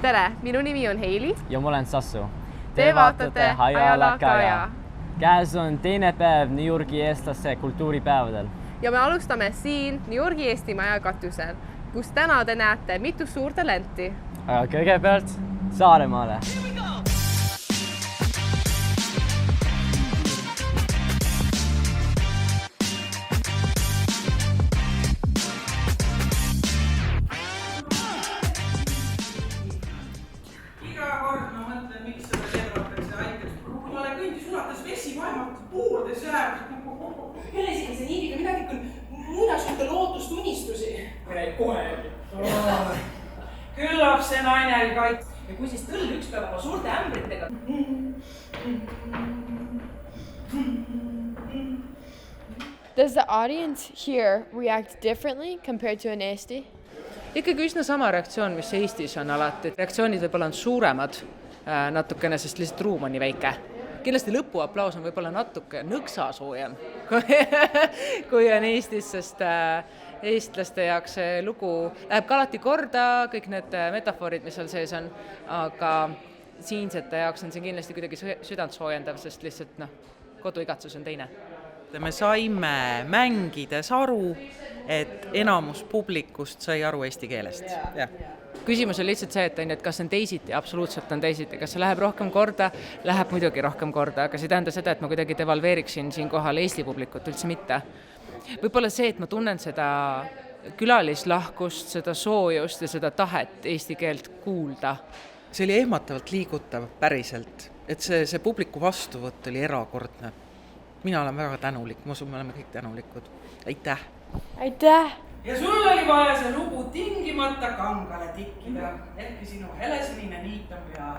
Tere, minu nimi on Heili. Ja ma olen Sassu. Te vaatate Ajalakaja. Käes on teine päev New Yorgi eestlaste kultuuripäevadel. Ja me alustame siin New Yorgi Eesti Maja katusel, kus täna te näete mitu suurt talenti. Aga kõigepealt Saaremaale. Helesini see niidiga midagi küll muinasjutte lootustunistusi. Mine kohe. Küllap see naine oli kaits. Ja kui siis tõll üks päev oma suurte ämbritega. Does the audience here react differently compared to in Eesti? Ikkagi üsna sama reaktsioon, mis Eestis on alati. Reaktsioonid võib-olla on suuremad natukene, sest lihtsalt ruum on nii väike. Kindlasti lõpuaplaus on võib-olla natuke nõksa soojem kui on Eestis, sest eestlaste jaoks see lugu läheb ka alati korda, kõik need metafoorid, mis seal sees on, aga siinsete jaoks on see kindlasti kuidagi südant soojendav, sest lihtsalt koduigatsus on teine. Me saime mängides aru, et enamus publikust sai aru eesti keelest. Ja. Küsimus on lihtsalt see, et kas on teisiti, absoluutselt on teisiti, kas see läheb rohkem korda, läheb muidugi rohkem korda, aga see tähenda seda, et ma kuidagi devalveeriksin siinkohal Eesti publikut, üldse mitte. Võib-olla see, et ma tunnen seda külalislahkust, seda soojust ja seda tahet eesti keelt kuulda. See oli ehmatavalt liigutav päriselt, et see publiku vastuvõtt oli erakordne. Mina olen väga tänulik, ma usun, me oleme kõik tänulikud. Aitäh! Aitäh! Ja sul oli vaja see lugu tingimata kangale tikkida. Ehkki sinu helesinine niit on peal.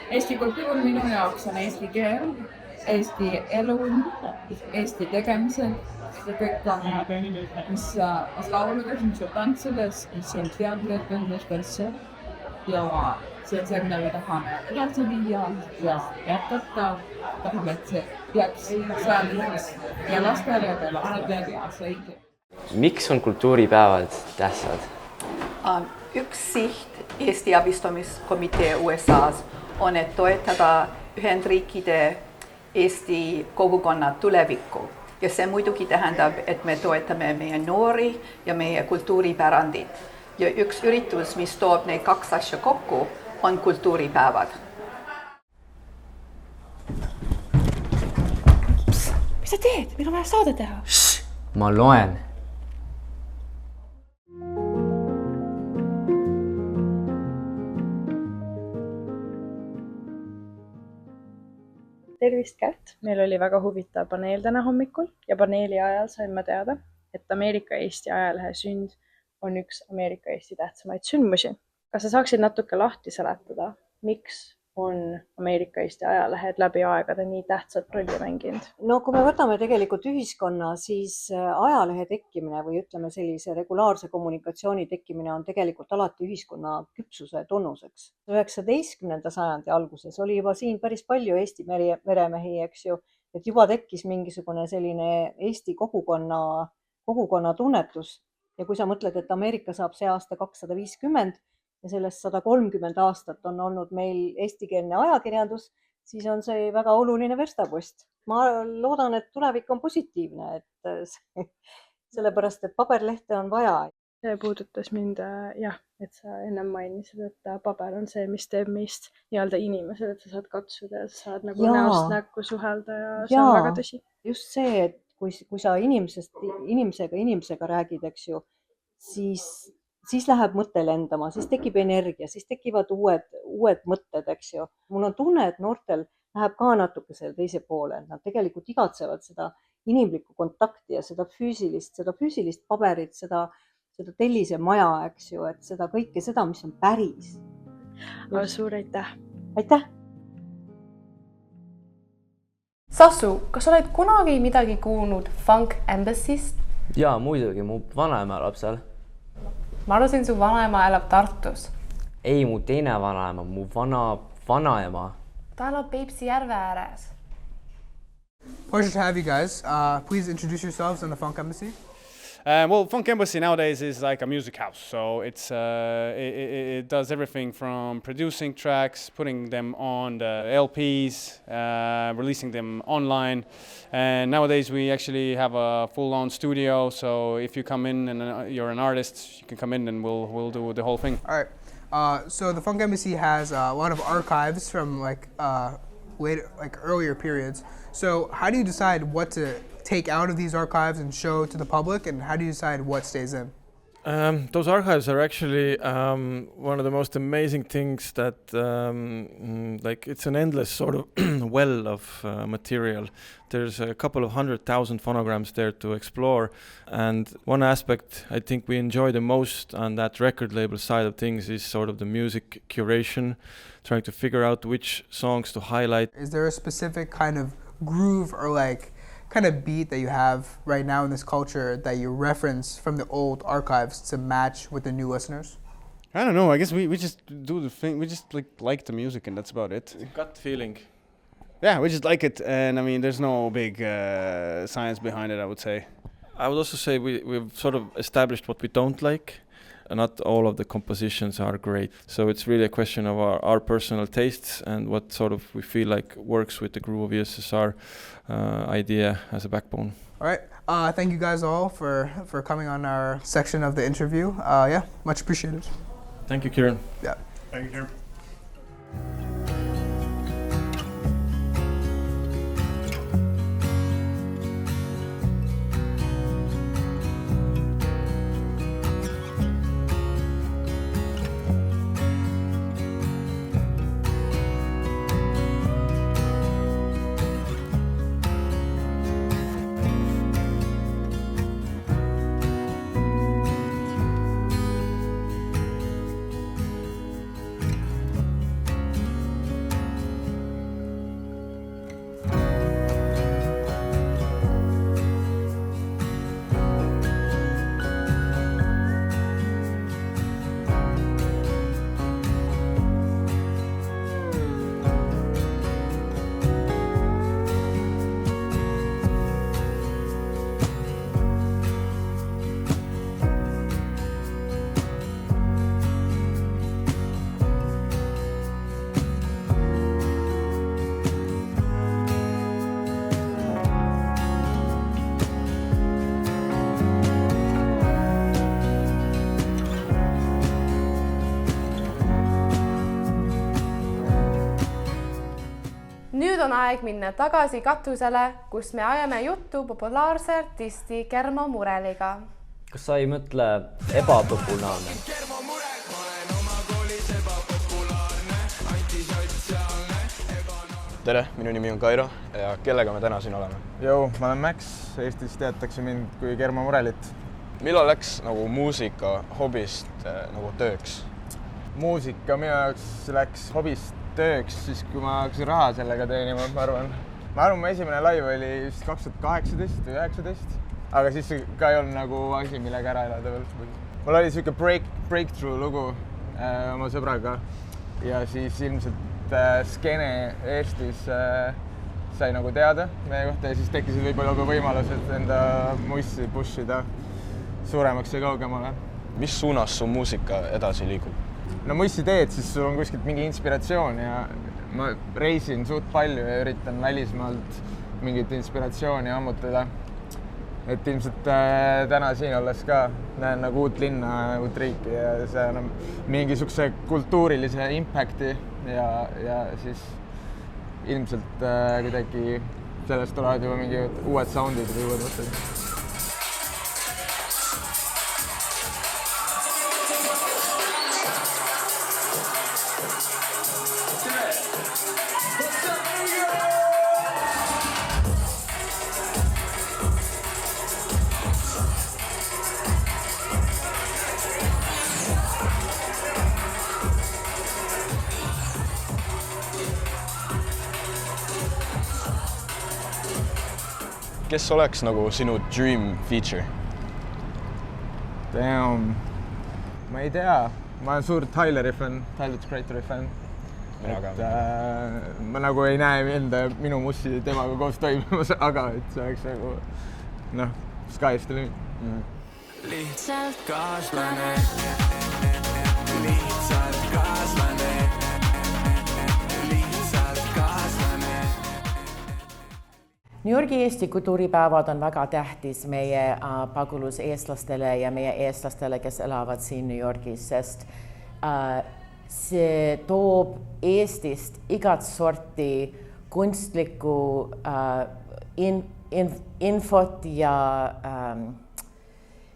Eesti kultuur minu jaoks on eesti keel, Eesti elu, Eesti tegemised. See kõik on, mis lauludes, mis tantsudes, mis on teadlikult ja see on see, mida me tahame edasi viia ja jätkata. Tahame, et see peaks sealjuures ja lastele ja laadele ja sõige. Miks on kultuuripäevad tähtsad? Üks siht Eesti abistamiskomitee USAs on, et toetada Ühendriikide Eesti kogukonna tulevikku. Ja see muidugi tähendab, et me toetame meie noori ja meie kultuuripärandit. Ja üks üritus, mis toob neid kaks asja kokku, on kultuuripäevad. Mis sa teed? Meil on vaja saade teha. Ma loen. Tervist, Kärt! Meil oli väga huvitav paneel täna hommikul ja paneeli ajal saime teada, et Ameerika Eesti ajalehe sünd on üks Ameerika Eesti tähtsamaid sündmusi. Kas sa saaksid natuke lahti seletada, miks on Ameerika Eesti ajalehed läbi aegade nii tähtsat rolli mänginud? No kui me võtame tegelikult ühiskonna, siis ajalehe tekkimine või ütleme sellise regulaarse kommunikatsiooni tekkimine on tegelikult alati ühiskonna küpsuse tunnuseks. 19. sajandi alguses oli juba siin päris palju Eesti meremehi, eks ju, et juba tekkis mingisugune selline Eesti kogukonna tunnetus. Ja kui sa mõtled, et Ameerika saab see aasta 250 ja sellest 130 aastat on olnud meil eestikeelne ajakirjandus, siis on see väga oluline verstapost. Ma loodan, et tulevik on positiivne, et sellepärast, et paberlehte on vaja. See puudutas mind, et sa ennem mainisid, et paber on see, mis teeb meist nii-öelda inimesed, et sa saad katsuda ja sa saad nagu näost näkku suhelda ja see on väga tõsi. Just see, et kui sa inimesega räägid, eks ju, siis läheb mõte lendama, siis tekib energia, siis tekivad uued mõtted, eks ju. Mul on tunne, et noortel läheb ka natuke selle teise poole, et nad tegelikult igatsevad seda inimlikku kontakti ja seda füüsilist paberit, seda tellise maja, eks ju, et seda kõike seda, mis on päris. Suur aitäh! Aitäh! Sassu, kas oled kunagi midagi kuulnud Funk Embassyst? Jaa, muidugi, mu vanaema elab seal. Ma arvasin, su vanaema elab Tartus. Ei, mu teine vanaema, mu vanaema. Ta elab Peipsi järve ääres. Pleasure to have you guys. Please introduce yourselves in the Funk Embassy. Well, Funk Embassy nowadays is like a music house, so it does everything from producing tracks, putting them on the LPs, releasing them online, and nowadays we actually have a full-on studio. So if you come in and you're an artist, you can come in and we'll do the whole thing. All right. So the Funk Embassy has a lot of archives from earlier periods. So how do you decide what to take out of these archives and show to the public, and how do you decide what stays in? Those archives are actually one of the most amazing things that it's an endless sort of well of material. There's a couple of 100,000 phonograms there to explore, and one aspect I think we enjoy the most on that record label side of things is sort of the music curation, trying to figure out which songs to highlight. Is there a specific kind of groove or kind of beat that you have right now in this culture that you reference from the old archives to match with the new listeners? I don't know. I guess we just do the thing. We just like the music, and that's about it. Gut feeling. Yeah, we just like it, and I mean, there's no big science behind it, I would say. I would also say we've sort of established what we don't like. Not all of the compositions are great. So it's really a question of our personal tastes and what sort of we feel like works with the Groove of USSR idea as a backbone. All right. Thank you guys all for coming on our section of the interview. Much appreciated. Thank you, Kieran. Yeah. Thank you, Kieran. Nüüd on aeg minna tagasi katusele, kus me ajame juttu populaarse artisti Germo Mureliga. Kas sa ei mõtle ebapopulaarne? Tere, minu nimi on Kairo ja kellega me täna siin oleme? Joo, ma olen Max, Eestis teatakse mind kui Germo Murelit. Millal läks muusika hobist tööks? Muusika minu jaoks läks hobist tööks, siis kui ma hakkasin raha sellega teenima, ma arvan, mu esimene live oli vist 2018 või 19, aga siis ka ei olnud asi, millega ära elada veel. Mul oli selline breakthrough lugu oma sõbraga ja siis ilmselt skeene Eestis sai teada meie kohta ja siis tekkisid võib-olla võimalused enda mussi pushida suuremaks ja kaugemale. Mis suunas su muusika edasi liigub? No mussi teed, siis sul on kuskilt mingi inspiratsioon ja ma reisin suht palju ja üritan välismaalt mingit inspiratsiooni ammutada. Et ilmselt täna siin olles ka näen uut linna, uut riiki ja see on mingisuguse kultuurilise impacti ja siis ilmselt kuidagi sellest tulevad juba mingi uued soundid või uued mõtted. Kes oleks sinu dream feature? Damn. Ma ei tea. Ma olen suur Tyleri fänn, Tyler the Creatori fänn. Ma ei näe minu mussi temaga koos toimimas, aga see oleks sky's the limit. lihtsalt kaaslane, lihtsalt kaaslane, lihtsalt kaaslane. New Yorgi Eesti kultuuripäevad on väga tähtis meie paguluseestlastele ja meie eestlastele, kes elavad siin New Yorgis, sest see toob Eestist igat sorti kunstlikku infot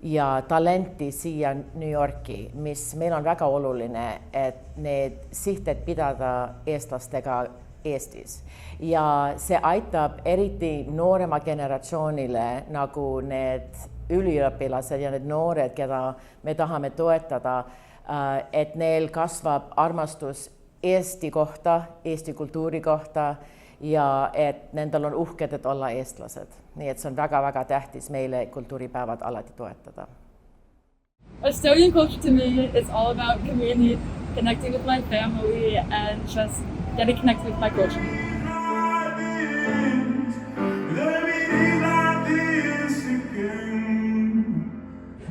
ja talenti siia New Yorki, mis meil on väga oluline, et need sihted pidada eestlastega Eestis. Ja see aitab eriti noorema generatsioonile, nagu need üliõpilased ja need noored, keda me tahame toetada, et neil kasvab armastus Eesti kohta, Eesti kultuuri kohta ja et nendel on uhked, et olla eestlased. Nii et see on väga-väga tähtis meile kultuuripäevad alati toetada. Estonian culture to me is all about community, connecting with my family and just getting connected with my culture.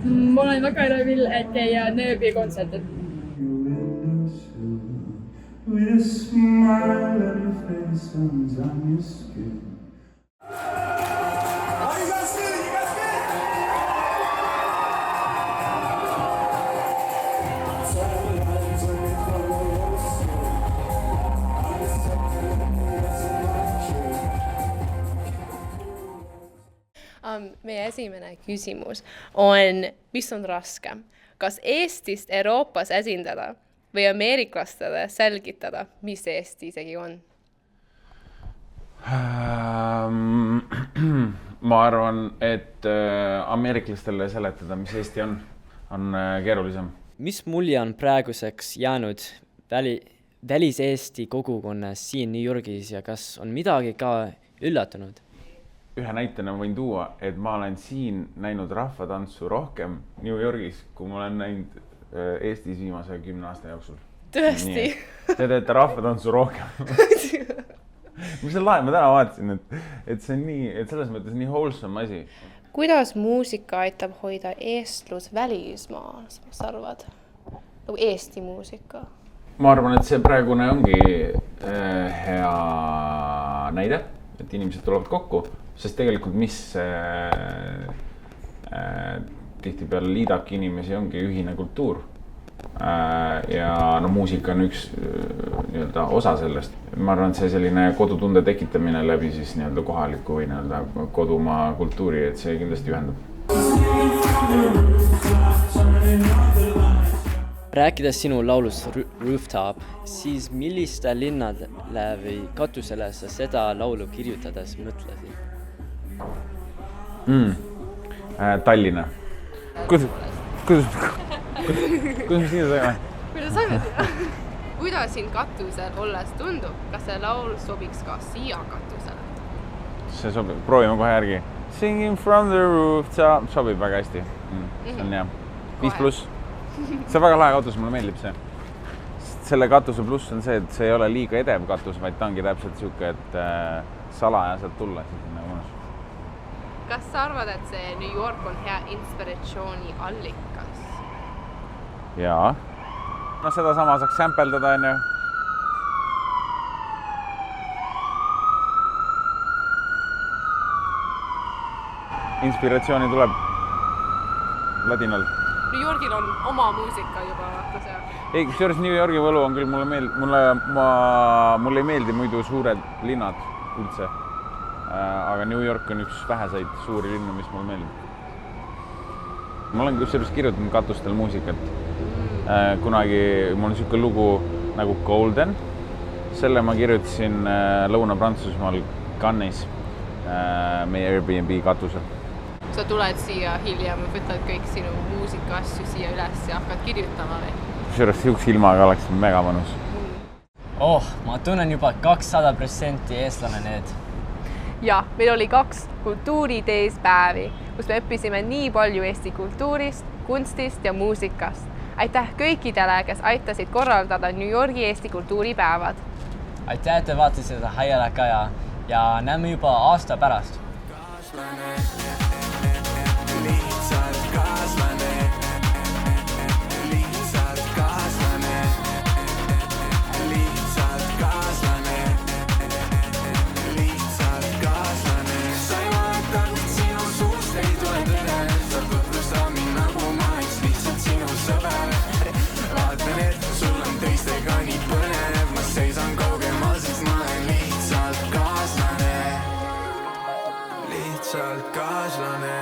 Ma olen väga elevil, et käia Nööbi kontserdil. With a smile on your face and on your skin. Meie esimene küsimus on, mis on raskem? Kas Eestist Euroopas esindada või ameeriklastele selgitada, mis Eesti isegi on? Ma arvan, et ameeriklastele seletada, mis Eesti on keerulisem. Mis mulje on praeguseks jäänud välis-Eesti kogukonnas siin New Yorgis ja kas on midagi ka üllatunud? Ühe näitena võin tuua, et ma olen siin näinud rahvatantsu rohkem New Yorgis, kui ma olen näinud Eestis viimase 10 aasta jooksul. Tõesti? Te teete rahvatantsu rohkem. Mis on lahe, ma täna vaatasin, et see on nii, et selles mõttes nii wholesome asi. Kuidas muusika aitab hoida eestlus välismaal, sa arvad? Nagu Eesti muusika? Ma arvan, et see praegune ongi hea näide, et inimesed tulevad kokku, sest tegelikult mis tihtipeale liidabki inimesi ongi ühine kultuur. Ja no muusika on üks nii-öelda osa sellest. Ma arvan, et see selline kodutunde tekitamine läbi siis nii-öelda kohaliku või nii-öelda kodumaa kultuuri, et see kindlasti ühendab. Rääkides sinu laulust Rooftop, siis milliste linnadele või katusele sa seda laulu kirjutades mõtlesid? Tallinna. Kuidas me siia saime? Kuidas saime siia? Kuidas siin katusel olles tundub? Kas see laul sobiks ka siia katusele? See sobib, proovime kohe järgi. Singing from the rooftop sobib väga hästi. See on hea. 5+. See on väga lahe katus, mulle meeldib see. Selle katuse pluss on see, et see ei ole liiga edev katus, vaid ta ongi täpselt siuke, et salaja saad tulla siis nagu mõnus. Kas sa arvad, et see New York on hea inspiratsiooni allikas? Jaa. No seda sama saaks sampeldada, on ju. Inspiratsiooni tuleb ladinal. New Yorgil on oma muusika juba, vaata see. Ei, kusjuures New Yorgi võlu on küll, mulle ei meeldi muidu suured linnad üldse. Aga New York on üks väheseid suuri linnu, mis mulle meeldib. Ma olen kusjuures kirjutanud katustel muusikat. Kunagi mul on siuke lugu nagu Golden. Selle ma kirjutasin Lõuna-Prantsusmaal Cannes'is meie Airbnb katusel. Sa tuled siia hiljem, võtad kõik sinu muusika asju siia üles ja hakkad kirjutama või? Kusjuures siukse ilmaga oleks mega mõnus. Ma tunnen juba 200% eestlane need. Ja, meil oli 2 kultuuritees päevi, kus me õppisime nii palju Eesti kultuurist, kunstist ja muusikast. Aitäh kõikidele, kes aitasid korraldada New Yorgi Eesti kultuuripäevad. Aitäh, et te vaatasite seda Haialakaja ja näeme juba aasta pärast. Lihtsalt kaaslane. lihtsalt kaaslane,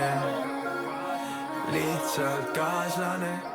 lihtsalt kaaslane.